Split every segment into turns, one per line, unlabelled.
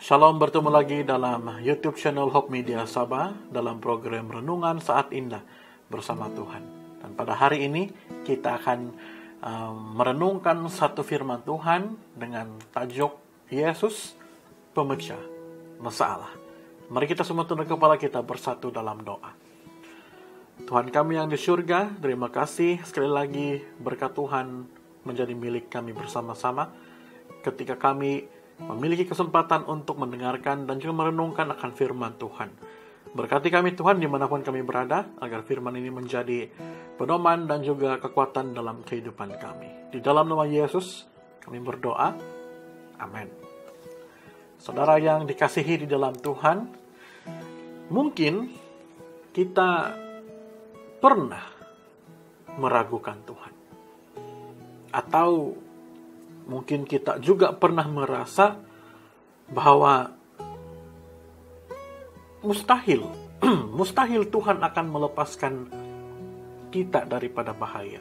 Shalom, bertemu lagi dalam YouTube channel Hope Media Sabah dalam program Renungan Saat Indah bersama Tuhan. Dan pada hari ini kita akan merenungkan satu firman Tuhan dengan tajuk Yesus Pemecah Masalah. Mari kita semua tunduk kepala kita bersatu dalam doa. Tuhan kami yang di surga, terima kasih sekali lagi berkat Tuhan menjadi milik kami bersama-sama ketika kami memiliki kesempatan untuk mendengarkan dan juga merenungkan akan firman Tuhan. Berkati kami Tuhan dimanapun kami berada, agar firman ini menjadi pedoman dan juga kekuatan dalam kehidupan kami. Di dalam nama Yesus kami berdoa, amin. Saudara yang dikasihi di dalam Tuhan, mungkin kita pernah meragukan Tuhan. Atau mungkin kita juga pernah merasa bahwa mustahil Tuhan akan melepaskan kita daripada bahaya.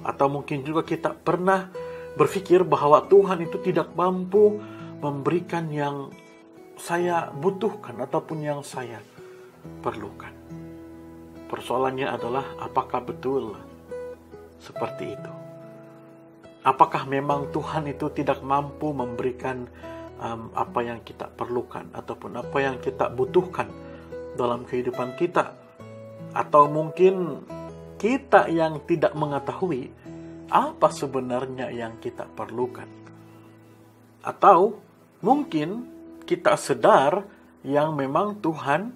Atau mungkin juga kita pernah berpikir bahwa Tuhan itu tidak mampu memberikan yang saya butuhkan ataupun yang saya perlukan. Persoalannya adalah apakah betul seperti itu? Apakah memang Tuhan itu tidak mampu memberikan apa yang kita perlukan ataupun apa yang kita butuhkan dalam kehidupan kita? Atau mungkin kita yang tidak mengetahui apa sebenarnya yang kita perlukan? Atau mungkin kita sadar yang memang Tuhan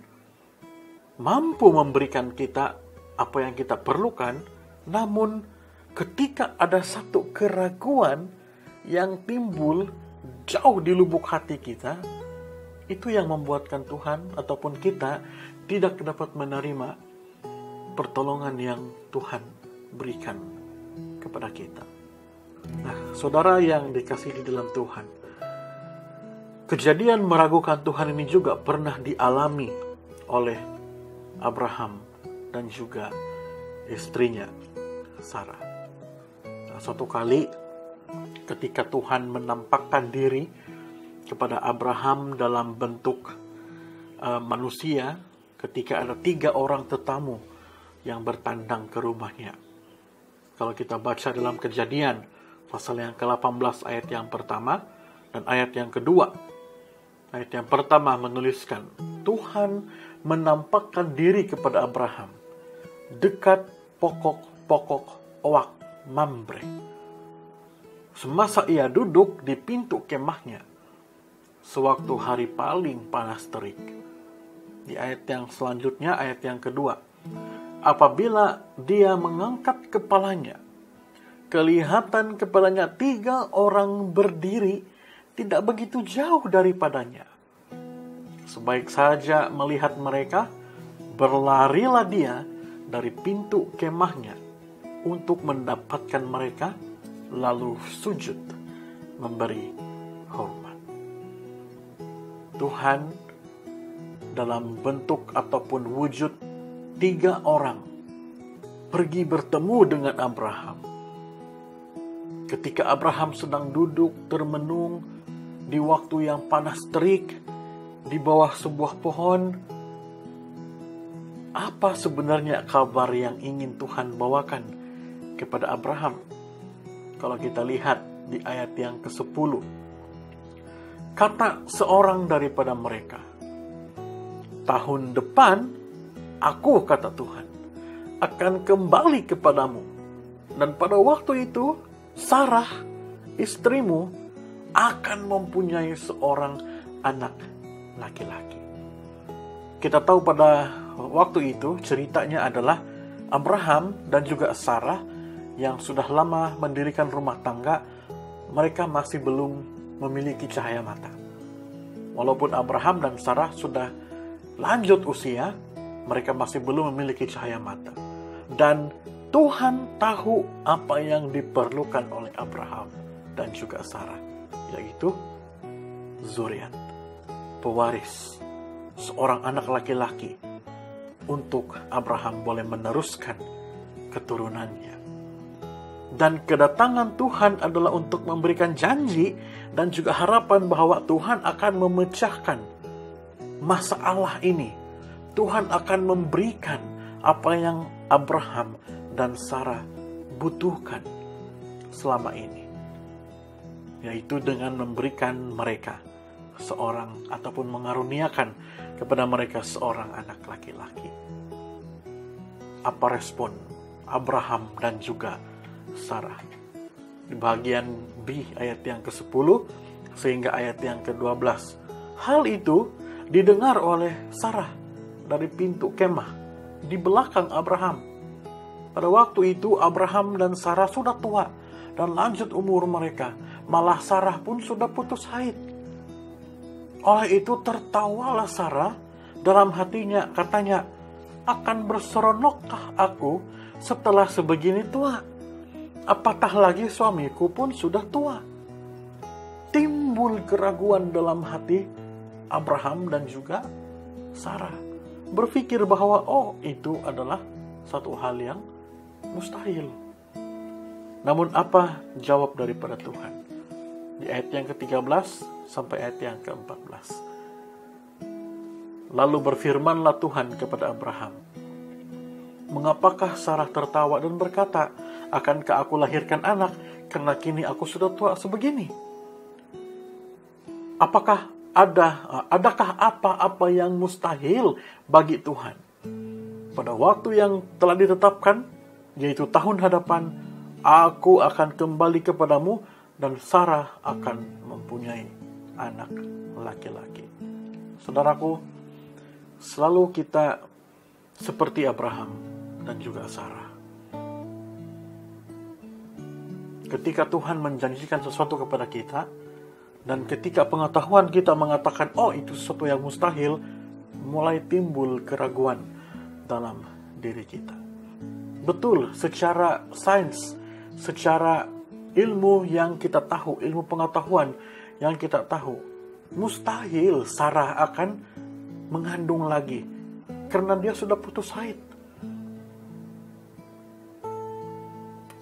mampu memberikan kita apa yang kita perlukan, namun ketika ada satu keraguan yang timbul jauh di lubuk hati kita, itu yang membuatkan Tuhan ataupun kita tidak dapat menerima pertolongan yang Tuhan berikan kepada kita. Nah, saudara yang dikasihi di dalam Tuhan, kejadian meragukan Tuhan ini juga pernah dialami oleh Abraham dan juga istrinya Sarah. Suatu kali ketika Tuhan menampakkan diri kepada Abraham dalam bentuk manusia, ketika ada 3 orang tetamu yang bertandang ke rumahnya. Kalau kita baca dalam Kejadian pasal yang ke-18 ayat yang pertama dan ayat yang kedua. Ayat yang pertama menuliskan, Tuhan menampakkan diri kepada Abraham dekat pokok-pokok oak Mamre, semasa ia duduk di pintu kemahnya sewaktu hari paling panas terik. Di ayat yang selanjutnya, ayat yang kedua, apabila dia mengangkat kepalanya, kelihatan kepadanya 3 orang berdiri tidak begitu jauh daripadanya. Sebaik saja melihat mereka, berlarilah dia dari pintu kemahnya untuk mendapatkan mereka, lalu sujud memberi hormat. Tuhan dalam bentuk ataupun wujud 3 orang pergi bertemu dengan Abraham. Ketika Abraham sedang duduk termenung di waktu yang panas terik di bawah sebuah pohon, apa sebenarnya kabar yang ingin Tuhan bawakan kepada Abraham? Kalau kita lihat di ayat yang ke-10, kata seorang daripada mereka, tahun depan aku, kata Tuhan, akan kembali kepadamu, dan pada waktu itu Sarah istrimu akan mempunyai seorang anak laki-laki. Kita tahu pada waktu itu ceritanya adalah Abraham dan juga Sarah yang sudah lama mendirikan rumah tangga, mereka masih belum memiliki cahaya mata. Walaupun Abraham dan Sarah sudah lanjut usia, mereka masih belum memiliki cahaya mata. Dan Tuhan tahu apa yang diperlukan oleh Abraham dan juga Sarah, yaitu zuriat, pewaris, seorang anak laki-laki untuk Abraham boleh meneruskan keturunannya. Dan kedatangan Tuhan adalah untuk memberikan janji dan juga harapan bahwa Tuhan akan memecahkan masalah ini. Tuhan akan memberikan apa yang Abraham dan Sarah butuhkan selama ini, yaitu dengan memberikan mereka seorang ataupun mengaruniakan kepada mereka seorang anak laki-laki. Apa respon Abraham dan juga Sarah? Di bagian B ayat yang ke-10 sehingga ayat yang ke-12. Hal itu didengar oleh Sarah dari pintu kemah di belakang Abraham. Pada waktu itu Abraham dan Sarah sudah tua dan lanjut umur mereka. Malah Sarah pun sudah putus haid. Oleh itu tertawalah Sarah dalam hatinya, katanya, akan berseronokkah aku setelah sebegini tua? Apatah lagi suamiku pun sudah tua. Timbul keraguan dalam hati Abraham dan juga Sarah. Berpikir bahwa itu adalah satu hal yang mustahil. Namun apa jawab daripada Tuhan? Di ayat yang ke-13 sampai ayat yang ke-14. Lalu berfirmanlah Tuhan kepada Abraham, mengapakah Sarah tertawa dan berkata, akankah aku lahirkan anak, karena kini aku sudah tua sebegini? Adakah apa-apa yang mustahil bagi Tuhan? Pada waktu yang telah ditetapkan, yaitu tahun hadapan, aku akan kembali kepadamu dan Sarah akan mempunyai anak laki-laki. Saudaraku, selalu kita seperti Abraham dan juga Sarah. Ketika Tuhan menjanjikan sesuatu kepada kita, dan ketika pengetahuan kita mengatakan, itu sesuatu yang mustahil, mulai timbul keraguan dalam diri kita. Betul, secara sains, secara ilmu yang kita tahu, ilmu pengetahuan yang kita tahu, mustahil Sarah akan mengandung lagi karena dia sudah putus haid.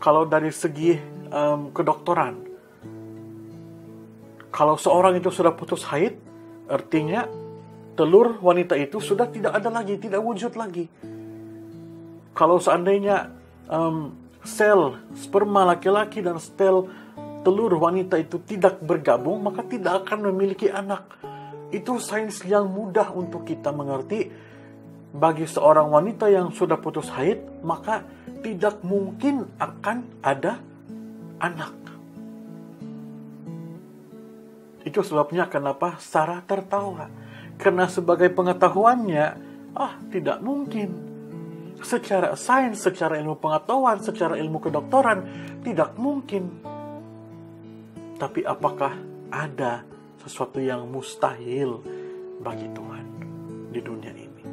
Kalau dari segi kedokteran, kalau seorang itu sudah putus haid, artinya telur wanita itu sudah tidak ada lagi, tidak wujud lagi. Kalau seandainya sel sperma laki-laki dan sel telur wanita itu tidak bergabung, maka tidak akan memiliki anak. Itu sains yang mudah untuk kita mengerti. Bagi seorang wanita yang sudah putus haid, maka tidak mungkin akan ada anak. Itu sebabnya kenapa Sarah tertawa. Karena sebagai pengetahuannya, tidak mungkin. Secara sains, secara ilmu pengetahuan, secara ilmu kedokteran, tidak mungkin. Tapi apakah ada sesuatu yang mustahil bagi Tuhan di dunia ini?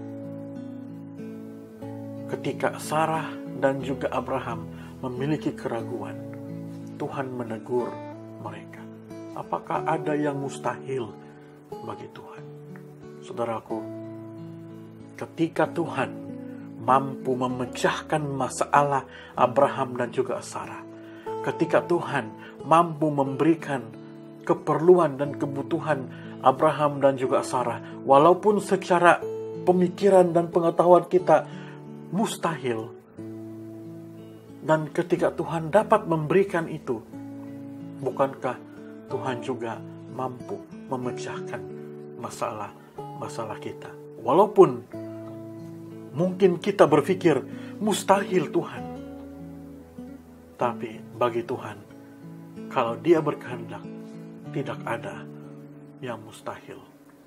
Ketika Sarah dan juga Abraham memiliki keraguan, Tuhan menegur mereka. Apakah ada yang mustahil bagi Tuhan? Saudaraku, ketika Tuhan mampu memecahkan masalah Abraham dan juga Sarah, ketika Tuhan mampu memberikan keperluan dan kebutuhan Abraham dan juga Sarah, walaupun secara pemikiran dan pengetahuan kita mustahil, dan ketika Tuhan dapat memberikan itu, bukankah Tuhan juga mampu memecahkan masalah kita? Walaupun mungkin kita berpikir mustahil Tuhan, tapi bagi Tuhan, kalau Dia berkehendak, tidak ada yang mustahil.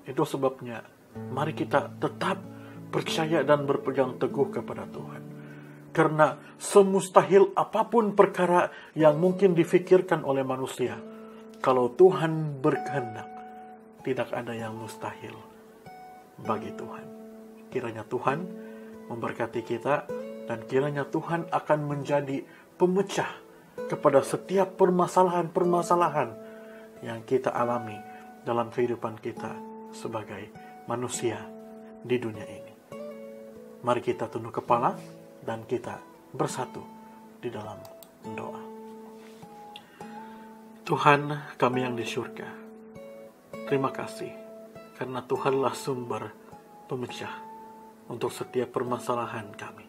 Itu sebabnya mari kita tetap percaya dan berpegang teguh kepada Tuhan. Karena semustahil apapun perkara yang mungkin difikirkan oleh manusia, kalau Tuhan berkehendak, tidak ada yang mustahil bagi Tuhan. Kiranya Tuhan memberkati kita, dan kiranya Tuhan akan menjadi pemecah kepada setiap permasalahan-permasalahan yang kita alami dalam kehidupan kita sebagai manusia di dunia ini. Mari kita tunduk kepala dan kita bersatu di dalam doa. Tuhan kami yang di surga, terima kasih karena Tuhanlah sumber pemecah untuk setiap permasalahan kami.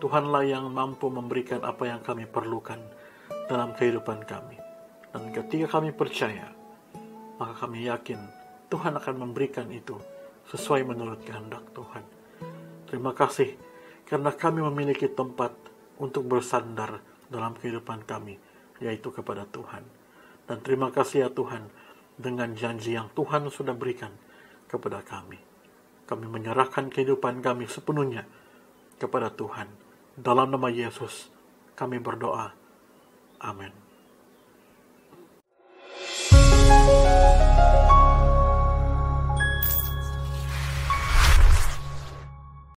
Tuhanlah yang mampu memberikan apa yang kami perlukan dalam kehidupan kami. Dan ketika kami percaya, maka kami yakin Tuhan akan memberikan itu sesuai menurut kehendak Tuhan. Terima kasih karena kami memiliki tempat untuk bersandar dalam kehidupan kami, yaitu kepada Tuhan. Dan terima kasih ya Tuhan, dengan janji yang Tuhan sudah berikan kepada kami. Kami menyerahkan kehidupan kami sepenuhnya kepada Tuhan. Dalam nama Yesus, kami berdoa. Amin.